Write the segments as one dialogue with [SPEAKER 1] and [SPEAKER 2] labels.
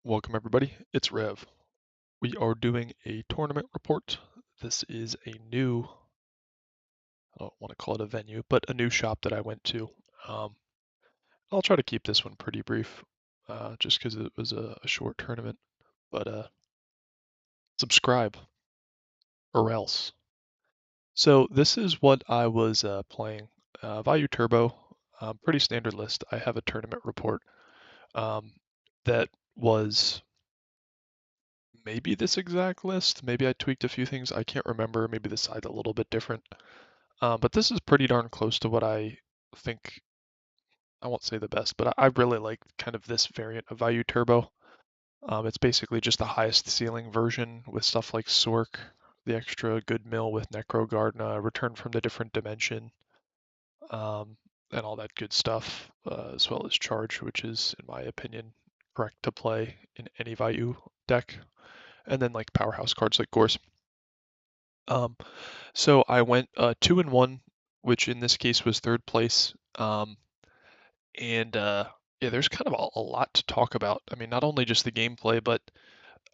[SPEAKER 1] Welcome everybody, it's Rev. We are doing a tournament report. This is a new, I don't want to call it a venue, but a new shop that I went to. Um, I'll try to keep this one pretty brief, just because it was a short tournament. But subscribe or else. So this is what I was playing. Vayu Turbo, pretty standard list. I have a tournament report um, that was maybe this exact list. Maybe I tweaked a few things. I can't remember. Maybe the side's a little bit different. But this is pretty darn close to what I think. I won't say the best, but I really like kind of this variant of Vayu Turbo. It's basically just the highest ceiling version with stuff like Sork, the extra good mill with Necro Gardener, Return from the Different Dimension, um, and all that good stuff, as well as Charge, which is, in my opinion, correct to play in any Vayu deck, and then like powerhouse cards like Gorse. Um, so I went 2-1, which in this case was third place. And yeah, there's kind of a lot to talk about. I mean, not only just the gameplay, but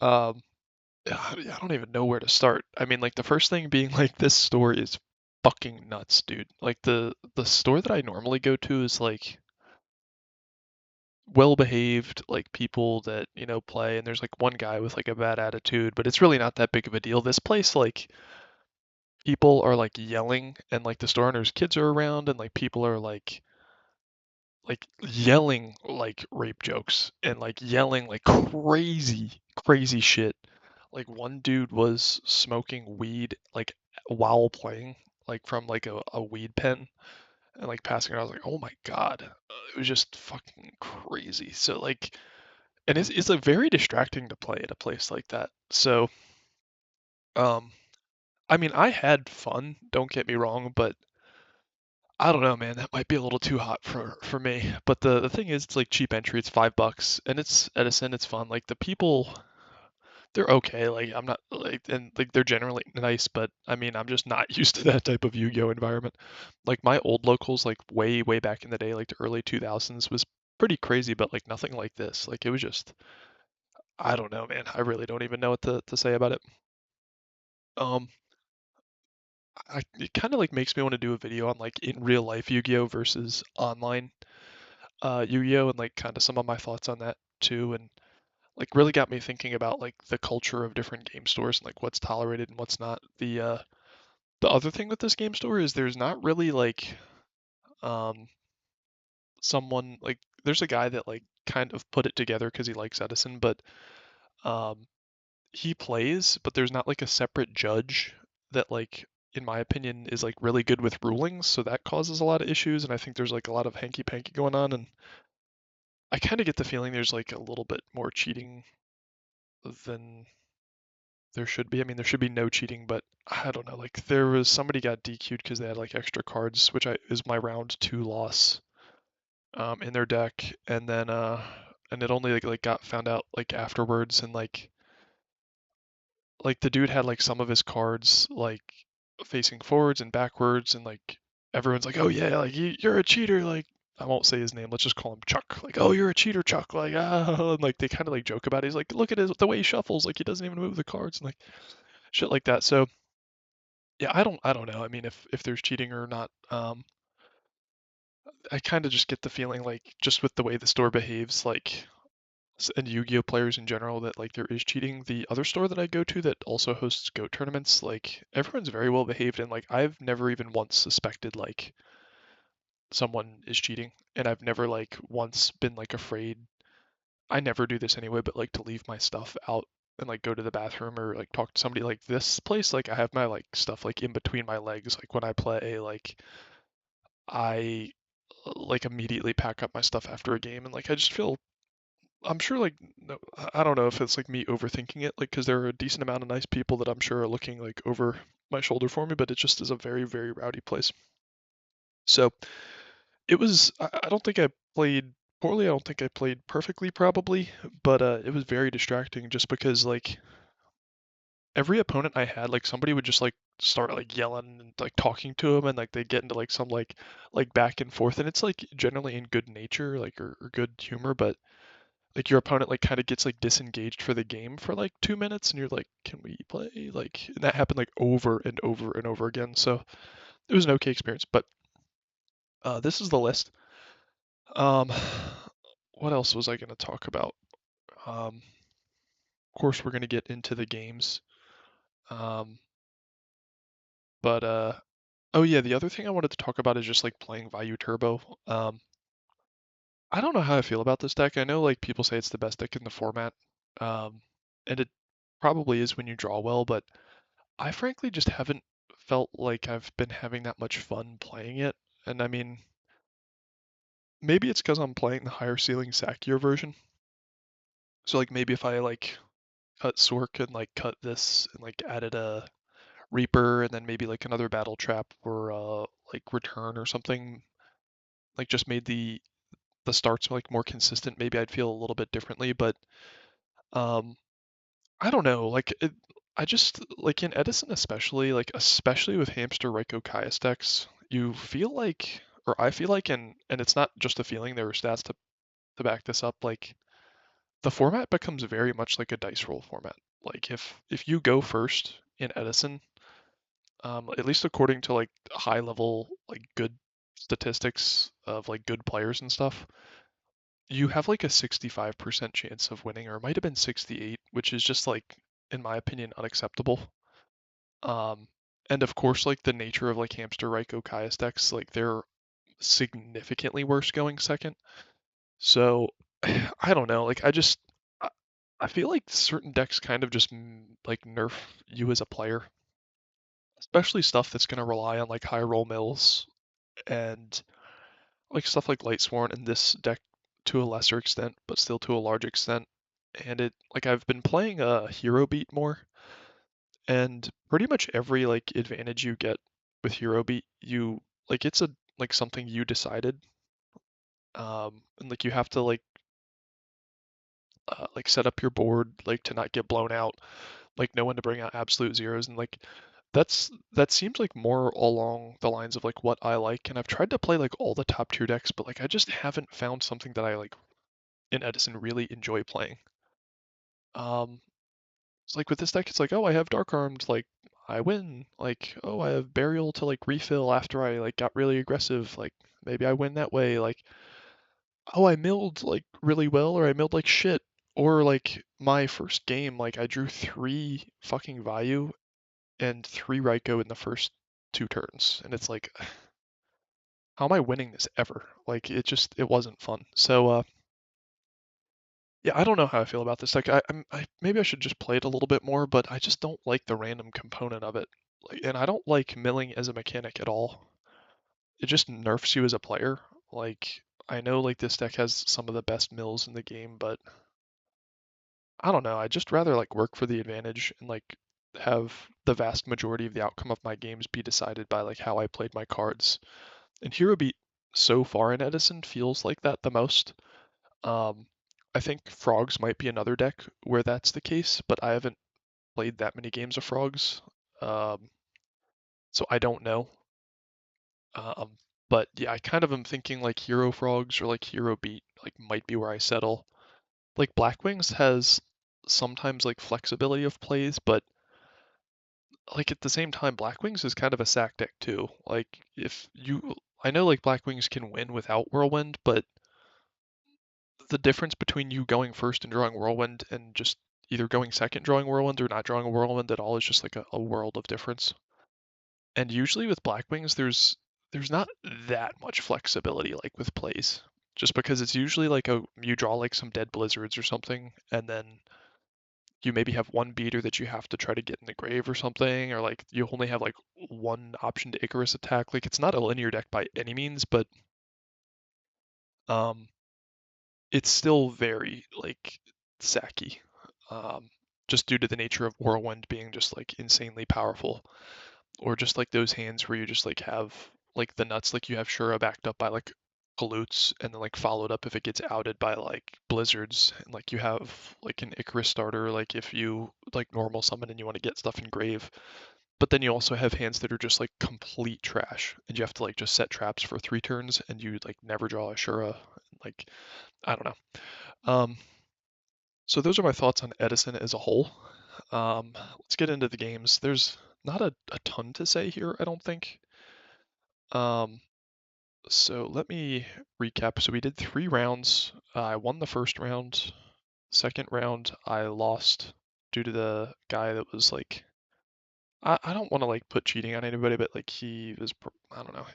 [SPEAKER 1] um, I don't even know where to start. I mean, like the first thing being like this store is fucking nuts, dude. Like the store that I normally go to is like well behaved, like people that, play, and there's like one guy with like a bad attitude, but it's really not that big of a deal. This place, like people are like yelling and like the store owner's kids are around and like people are like yelling like rape jokes and like yelling like crazy shit. Like one dude was smoking weed like while playing, like from like a weed pen and like passing it. I was like, oh my god, it was just fucking crazy. So like, and it's like very distracting to play at a place like that. So um, I mean, I had fun. Don't get me wrong, but I don't know, man. That might be a little too hot for me. But the thing is, it's like cheap entry. It's $5, and it's Edison. It's fun. Like the people, they're okay. Like I'm not like, and like they're generally nice. But I mean, I'm just not used to that type of Yu-Gi-Oh environment. Like my old locals, like way back in the day, like the early 2000s, was pretty crazy. But like nothing like this. Like it was just, I don't know, man. I really don't even know what to say about it. Um, it kind of like makes me want to do a video on like in real life Yu-Gi-Oh versus online Yu-Gi-Oh and like kind of some of my thoughts on that too, and like really got me thinking about like the culture of different game stores and like what's tolerated and what's not. The other thing with this game store is there's not really like um someone like there's a guy that like kind of put it together because he likes Edison, but um he plays, but there's not like a separate judge that like in my opinion is like really good with rulings, so that causes a lot of issues, and I think there's like a lot of hanky panky going on, and I kind of get the feeling there's like a little bit more cheating than there should be. I mean, there should be no cheating, but I don't know. Like there was somebody got DQ'd because they had like extra cards, which I is my round two loss in their deck, and then and it only like got found out like afterwards, and like the dude had like some of his cards like facing forwards and backwards, and like everyone's like, oh yeah, like you're a cheater, like. I won't say his name. Let's just call him Chuck. Like, oh, you're a cheater, Chuck. Like, ah, and like they kind of like joke about it. He's like, look at the way he shuffles. Like he doesn't even move the cards. And like shit like that. So yeah, I don't know. I mean, if there's cheating or not, I kind of just get the feeling like just with the way the store behaves, like and Yu-Gi-Oh players in general, that like there is cheating. The other store that I go to that also hosts Go tournaments, like everyone's very well behaved, and like I've never even once suspected like someone is cheating, and I've never like once been like afraid. I never do this anyway, but like to leave my stuff out and like go to the bathroom or like talk to somebody. Like this place, like I have my like stuff like in between my legs. Like when I play, like I like immediately pack up my stuff after a game, and like I just feel I'm sure like no, I don't know if it's like me overthinking it, like because there are a decent amount of nice people that I'm sure are looking like over my shoulder for me, but it just is a very rowdy place. So it was. I don't think I played poorly. I don't think I played perfectly, probably, but it was very distracting just because like every opponent I had, like somebody would just like start like yelling and like talking to him, and like they get into like some like back and forth, and it's like generally in good nature, like or good humor, but like your opponent like kind of gets like disengaged for the game for like 2 minutes, and you're like, can we play? Like, and that happened like over and over and over again. So it was an okay experience, but this is the list. Um, what else was I going to talk about? Of course, we're going to get into the games. Um, but oh yeah, the other thing I wanted to talk about is just like playing Vayu Turbo. I don't know how I feel about this deck. I know like people say it's the best deck in the format, um, and it probably is when you draw well, but I frankly just haven't felt like I've been having that much fun playing it. And I mean, maybe it's because I'm playing the higher ceiling Sakura version. So like maybe if I like cut Sork and like cut this and like added a Reaper and then maybe like another battle trap or like return or something, like just made the starts like more consistent, maybe I'd feel a little bit differently. But um I don't know, I just like in Edison especially, like especially with Hamster Reiko Kaius decks, you feel like, or I feel like, and it's not just a feeling, there are stats to back this up, like the format becomes very much like a dice roll format. Like if you go first in Edison, at least according to like high level like good statistics of like good players and stuff, you have like a 65% chance of winning, or it might have been 68, which is just like, in my opinion, unacceptable. Um, and of course, like the nature of like Hamster Reiko Kaius decks, like they're significantly worse going second. So I don't know. I, I feel like certain decks kind of just like nerf you as a player, especially stuff that's going to rely on like high roll mills and like stuff like Light Sworn in this deck to a lesser extent, but still to a large extent. And it like I've been playing a hero beat more, and pretty much every like advantage you get with hero beat, you like it's a like something you decided, and like you have to like set up your board like to not get blown out, like know when to bring out absolute zeros, and like that seems like more along the lines of like what I like. And I've tried to play like all the top tier decks, but like I just haven't found something that I like in Edison really enjoy playing. Um, it's like with this deck, it's like, oh, I have Dark Armed, like I win. Like, oh, I have Burial to like refill after I like got really aggressive, like maybe I win that way. Like, oh, I milled like really well, or I milled like shit. Or like my first game, like I drew three fucking Vayu and three Raiko in the first two turns, and it's like, how am I winning this ever? Like, it wasn't fun. So yeah, I don't know how I feel about this deck. I maybe I should just play it a little bit more, but I just don't like the random component of it. Like, and I don't like milling as a mechanic at all. It just nerfs you as a player. Like, I know like this deck has some of the best mills in the game, but I don't know. I'd just rather like work for the advantage and like have the vast majority of the outcome of my games be decided by like how I played my cards. And Hero Beat so far in Edison feels like that the most. Um, I think Frogs might be another deck where that's the case, but I haven't played that many games of Frogs, um, so I don't know. Um, but yeah, I kind of am thinking like Hero Frogs or like Hero Beat like might be where I settle. Like Blackwings has sometimes like flexibility of plays, but like at the same time, Blackwings is kind of a sack deck too. Like if you, I know like Blackwings can win without Whirlwind, but the difference between you going first and drawing Whirlwind and just either going second drawing Whirlwind or not drawing a Whirlwind at all is just like a world of difference. And usually with Blackwings, there's not that much flexibility like with plays. Just because it's usually like a you draw like some dead blizzards or something, and then you maybe have one beater that you have to try to get in the grave or something, or like you only have like one option to Icarus attack. Like it's not a linear deck by any means, but um it's still very like sacky. Um just due to the nature of Whirlwind being just like insanely powerful. Or just like those hands where you just like have like the nuts, like you have Shura backed up by like Palutes and then like followed up if it gets outed by like blizzards, and like you have like an Icarus starter, like if you like normal summon and you want to get stuff in grave. But then you also have hands that are just like complete trash, and you have to like just set traps for 3 turns, and you like never draw a Shura. Like I don't know. So those are my thoughts on Edison as a whole. Let's get into the games. There's not a ton to say here, I don't think. Um, so let me recap. So we did 3 rounds. I won the first round. Second round, I lost due to the guy that was like, I don't want to like put cheating on anybody, but like he was, I don't know.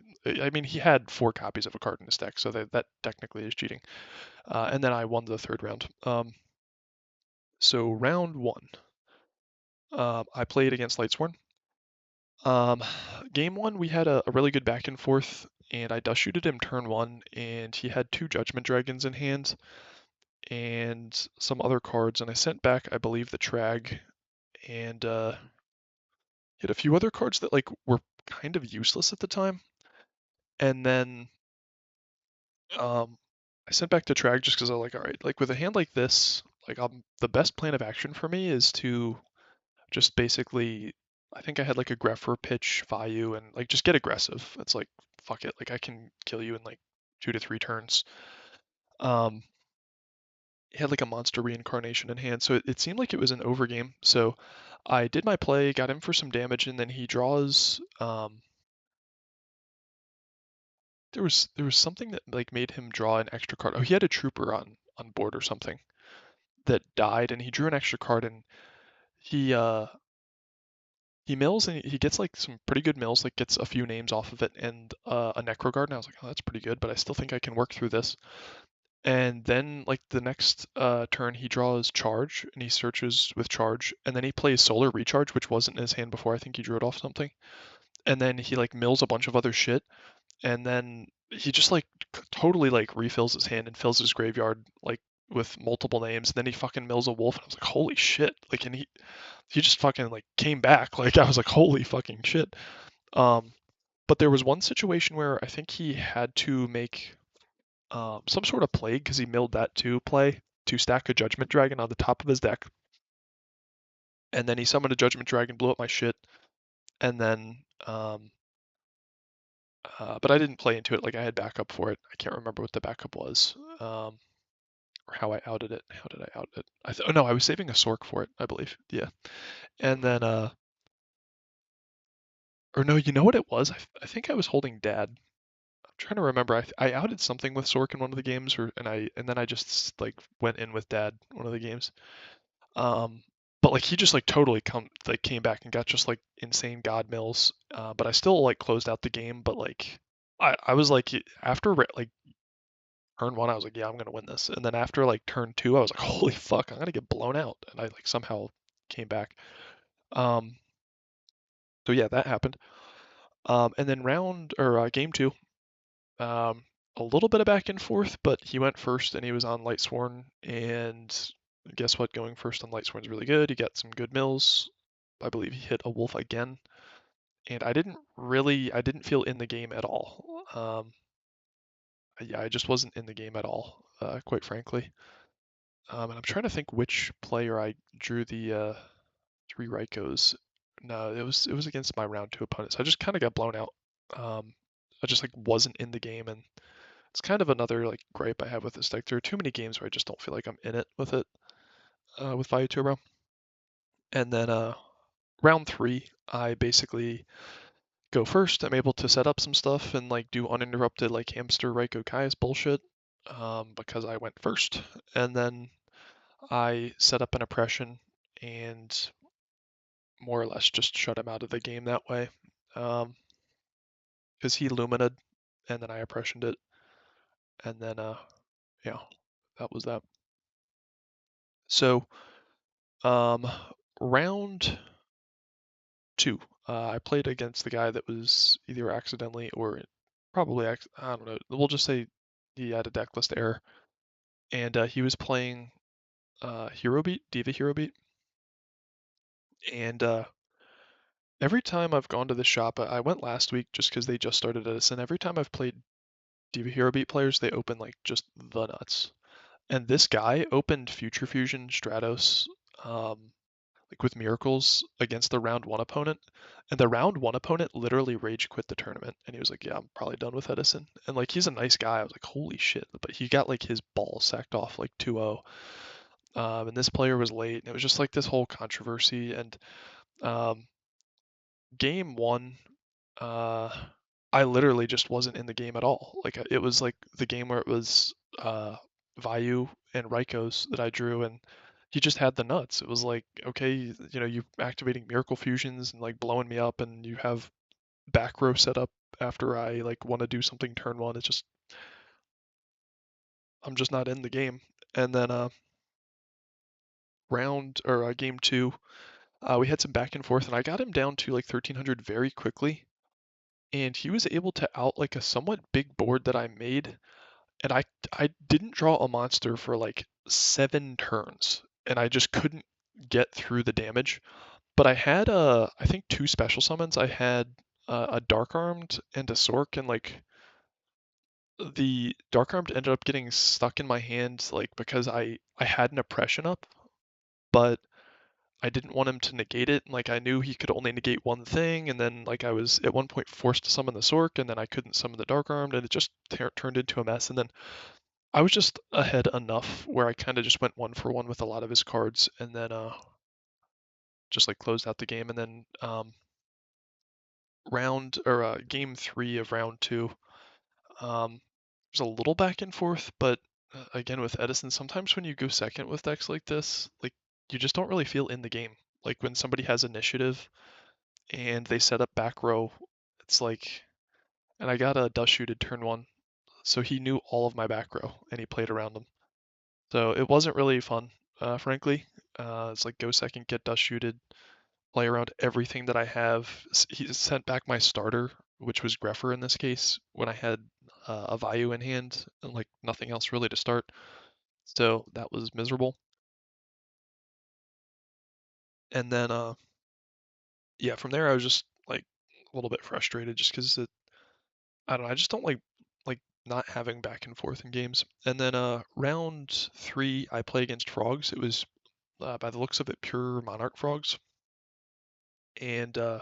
[SPEAKER 1] I mean, he had 4 copies of a card in his deck, so that technically is cheating. And then I won the third round. So round one, I played against Lightsworn. Um, Game one, we had a really good back and forth, and I dust shooted him turn one, and he had 2 Judgment Dragons in hand and some other cards, and I sent back, I believe, the Trag, and he had a few other cards that like were kind of useless at the time, and then um, I sent back to Trag just because I was like, all right, like with a hand like this, like the best plan of action for me is to just basically, I think I had like a Grepher pitch Vayu and like just get aggressive. It's like fuck it, like I can kill you in like 2 to 3 turns. Um, he had like a monster reincarnation in hand, so it seemed like it was an overgame. So I did my play, got him for some damage, and then he draws. There was something that like made him draw an extra card. Oh, he had a trooper on board or something that died, and he drew an extra card, and he uh he mills and he gets like some pretty good mills, like gets a few names off of it and a Necro Guard. And I was like, oh, that's pretty good, but I still think I can work through this. And then like the next turn, he draws Charge and he searches with Charge, and then he plays Solar Recharge, which wasn't in his hand before. I think he drew it off something. And then he like mills a bunch of other shit, and then he just like totally like refills his hand and fills his graveyard like with multiple names. And then he fucking mills a wolf, and I was like, holy shit! Like, and he just fucking like came back. Like I was like, holy fucking shit. Um, but there was one situation where I think he had to make some sort of plague because he milled that to play to stack a Judgment Dragon on the top of his deck, and then he summoned a Judgment Dragon, blew up my shit, and then but I didn't play into it. Like I had backup for it. I can't remember what the backup was, or how I outed it. How did I out it? Oh no, I was saving a Sork for it, I believe. Yeah, and then or no, you know what it was? I think I was holding Dad. I'm trying to remember. I outed something with Sork in one of the games, and then I just like went in with Dad one of the games. Um, but like he just like totally came back and got just like insane God mills. But I still like closed out the game. But like I was like after like turn one, I was like, yeah, I'm gonna win this. And then after like turn two, I was like, holy fuck, I'm gonna get blown out. And I like somehow came back. Um, so yeah, that happened. And then round or game two, um, a little bit of back and forth, but he went first and he was on Lightsworn. And guess what? Going first on Lightsworn is really good. He got some good mills. I believe he hit a wolf again. And I didn't feel in the game at all. Yeah, I just wasn't in the game at all, quite frankly. And I'm trying to think which player I drew the 3 Raikos. No, it was against my round two opponents. I just kind of got blown out. Um, I just like wasn't in the game, and it's kind of another like gripe I have with this deck. There are too many games where I just don't feel like I'm in it with it with Vayu Turbo. And then round three, I basically go first. I'm able to set up some stuff and like do uninterrupted like hamster Raiko Kai's bullshit because I went first. And then I set up an oppression and more or less just shut him out of the game that way. Because he luminated and then I oppressioned it. And then, yeah, that was that. So, um, round two, I played against the guy that was either accidentally or probably, I don't know, we'll just say he had a decklist error. And he was playing Hero Beat, Diva Hero Beat. And every time I've gone to the shop, I went last week just because they just started Edison. Every time I've played Diva Hero Beat players, they open like just the nuts. And this guy opened Future Fusion Stratos like with miracles against the round one opponent. And the round one opponent literally rage quit the tournament. And he was like, yeah, I'm probably done with Edison. And like he's a nice guy. I was like, holy shit. But he got like his ball sacked off like 2-0. and this player was late, and it was just like this whole controversy. And um, game one, uh, I literally just wasn't in the game at all. Like it was like the game where it was Vayu and Raikou that I drew, and he just had the nuts. It was like, okay, you activating miracle fusions and like blowing me up, and you have back row set up after I like want to do something turn one. It's just I'm just not in the game. And then game two, we had some back and forth, and I got him down to like 1300 very quickly, and he was able to out like a somewhat big board that I made, and I didn't draw a monster for like 7 turns, and I just couldn't get through the damage. But I had I think 2 special summons. I had a dark armed and a sork, and like the dark armed ended up getting stuck in my hand like because I had an oppression up, but I didn't want him to negate it. Like I knew he could only negate one thing, and then like I was at one point forced to summon the Sork, and then I couldn't summon the Dark Armed, and it just turned into a mess. And then I was just ahead enough where I kind of just went 1-for-1 with a lot of his cards, and then just like closed out the game. And then game three of round two, there's a little back and forth, but again with Edison, sometimes when you go second with decks like this, like you just don't really feel in the game. Like when somebody has initiative and they set up back row. It's like, and I got a dust shooted turn one, so he knew all of my back row and he played around them. So it wasn't really fun, frankly. It's like go second, get dust shooted, play around everything that I have. He sent back my starter, which was Greffer in this case, when I had a Vayu in hand and like nothing else really to start. So that was miserable. And then yeah, from there I was just like a little bit frustrated just because I don't know. I just don't like not having back and forth in games. And then round three, I play against frogs. It was by the looks of it, pure monarch frogs. And oh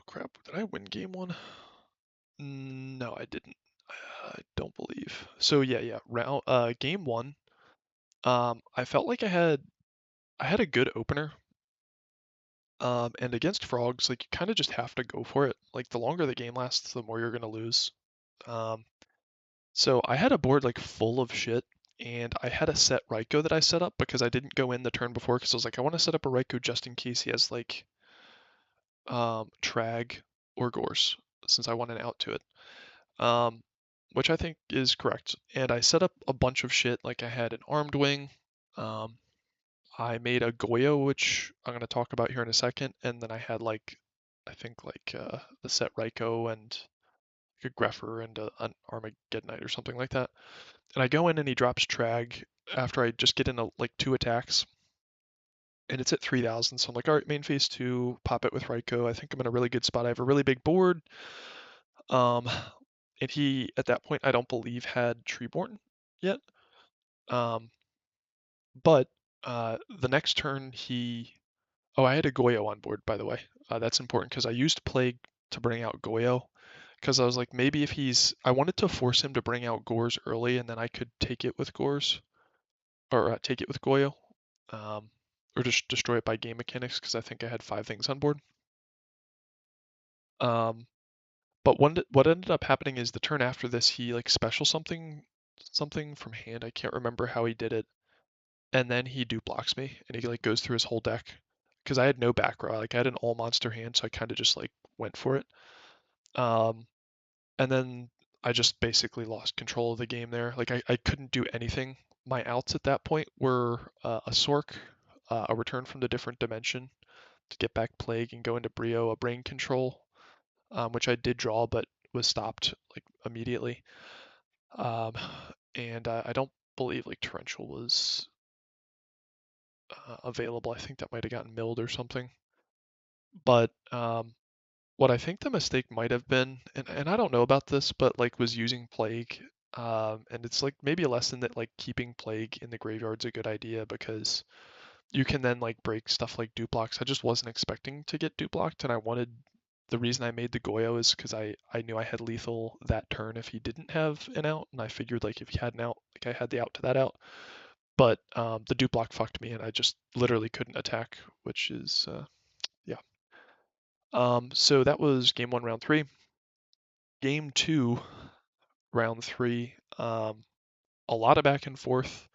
[SPEAKER 1] crap, did I win game one? No, I didn't. I don't believe. So yeah. Round game one. I felt like I had a good opener. And against frogs, like you kind of just have to go for it. Like the longer the game lasts, the more you're gonna lose. Um, So I had a board like full of shit, and I had a set Raikou that I set up because I didn't go in the turn before because I was like, I want to set up a Raikou just in case he has like Trag or Gorse, since I want an out to it. Um, which I think is correct. And I set up a bunch of shit, like I had an Armed Wing, um, I made a Goyo, which I'm gonna talk about here in a second, and then I had like I think like the set Raikou and a Greffer and an Armageddonite or something like that. And I go in and he drops Trag after I just get in like 2 attacks. And it's at 3,000. So I'm like, all right, main phase two, pop it with Raikou. I think I'm in a really good spot. I have a really big board. Um, and he, at that point, I don't believe had Treeborn yet. Um, but the next turn, oh, I had a Goyo on board, by the way. That's important because I used Plague to bring out Goyo. Because I was like, maybe if I wanted to force him to bring out Gores early and then I could take it with Gores. Or take it with Goyo, um, or just destroy it by game mechanics because I think I had 5 things on board. Um, but what ended up happening is the turn after this, he like special something from hand. I can't remember how he did it, and then he blocks me, and he like goes through his whole deck because I had no back row. Like I had an all monster hand, so I kind of just like went for it. Um, and then I just basically lost control of the game there. Like I couldn't do anything. My outs at that point were a Sork, a return from the different dimension to get back Plague and go into Brio, a brain control, which I did draw but was stopped like immediately. Um, and I don't believe like Torrential was available. I think that might have gotten milled or something. But what I think the mistake might have been, and I don't know about this, but like was using Plague. And it's like maybe a lesson that like keeping Plague in the graveyard's a good idea because you can then like break stuff like duplocks. I just wasn't expecting to get duplocked, and I wanted the reason I made the Goyo is because I knew I had lethal that turn if he didn't have an out, and I figured like if he had an out, like I had the out to that out. but the dupe block fucked me, and I just literally couldn't attack, which is yeah. So that was game one, round three. Game two, round three. A lot of back and forth.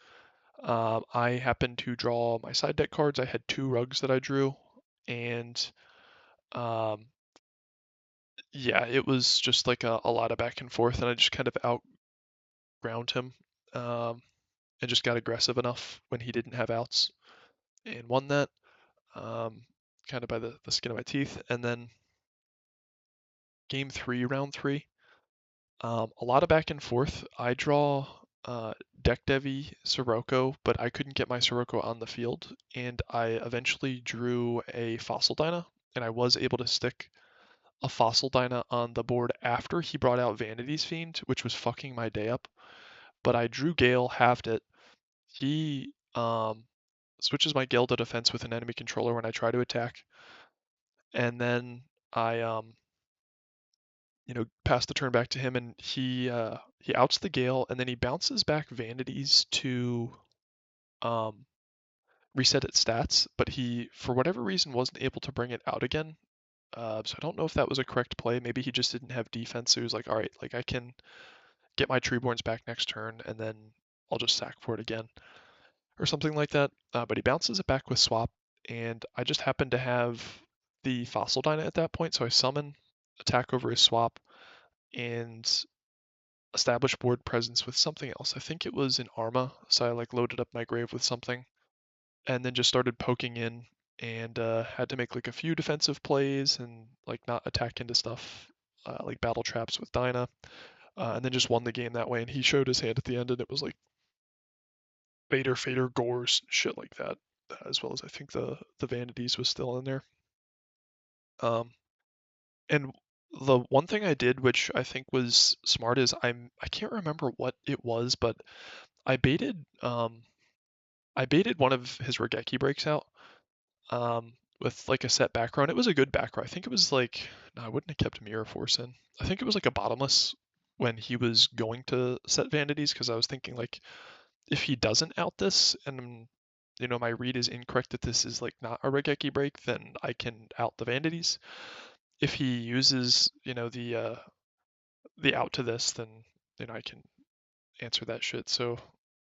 [SPEAKER 1] I happened to draw my side deck cards. I had two rugs that I drew, and um, yeah, it was just like a lot of back and forth, and I just kind of outground him, um, and just got aggressive enough when he didn't have outs and won that, um, kind of by the skin of my teeth. And then game three, round three, a lot of back and forth. I draw deck Devi Sirocco, but I couldn't get my Sirocco on the field, and I eventually drew a Fossil Dyna, and I was able to stick a Fossil Dyna on the board after he brought out Vanity's Fiend, which was fucking my day up. But I drew Gale, halved it. He switches my Gale to defense with an enemy controller when I try to attack, and then I pass the turn back to him, and he outs the Gale, and then he bounces back Vanities to um, reset its stats, but he, for whatever reason, wasn't able to bring it out again. So I don't know if that was a correct play. Maybe he just didn't have defense, so he was like, all right, like I can get my Treeborns back next turn, and then I'll just sack for it again, or something like that. But he bounces it back with swap, and I just happened to have the Fossil Dyna at that point, so I summon, attack over his swap, and establish board presence with something else. I think it was an Arma, so I like loaded up my grave with something, and then just started poking in, and had to make like a few defensive plays and like not attack into stuff, like battle traps with Dyna, and then just won the game that way. And he showed his hand at the end, and it was like Fader, Gores, shit like that, as well as I think the Vanities was still in there. Um, and the one thing I did, which I think was smart, is I can't remember what it was, but I baited one of his Regeki breaks out, with like a set back row. It was a good back row. I think it was like, no, I wouldn't have kept Mirror Force in. I think it was like a bottomless when he was going to set Vanities, because I was thinking like, if he doesn't out this, and my read is incorrect that this is like not a Regeki break, then I can out the Vanities. If he uses the out to this, then I can answer that shit. So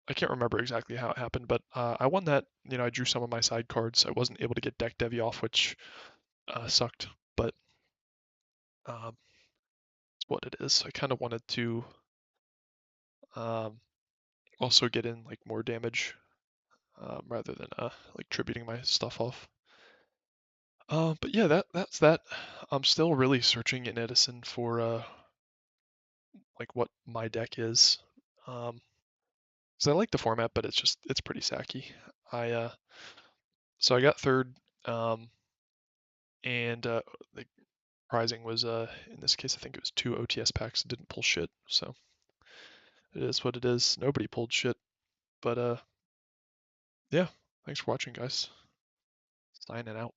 [SPEAKER 1] I can't remember exactly how it happened, but I won that. I drew some of my side cards. I wasn't able to get deck Devi off, which sucked, but it's what it is. I kind of wanted to um, also get in like more damage, rather than like tributing my stuff off. But yeah, that's that. I'm still really searching in Edison for like what my deck is. Um, 'Cause I like the format, but it's pretty sacky. I So I got third, and the prizing was in this case I think it was 2 OTS packs. It didn't pull shit, so it is what it is. Nobody pulled shit, but yeah. Thanks for watching, guys. Signing out.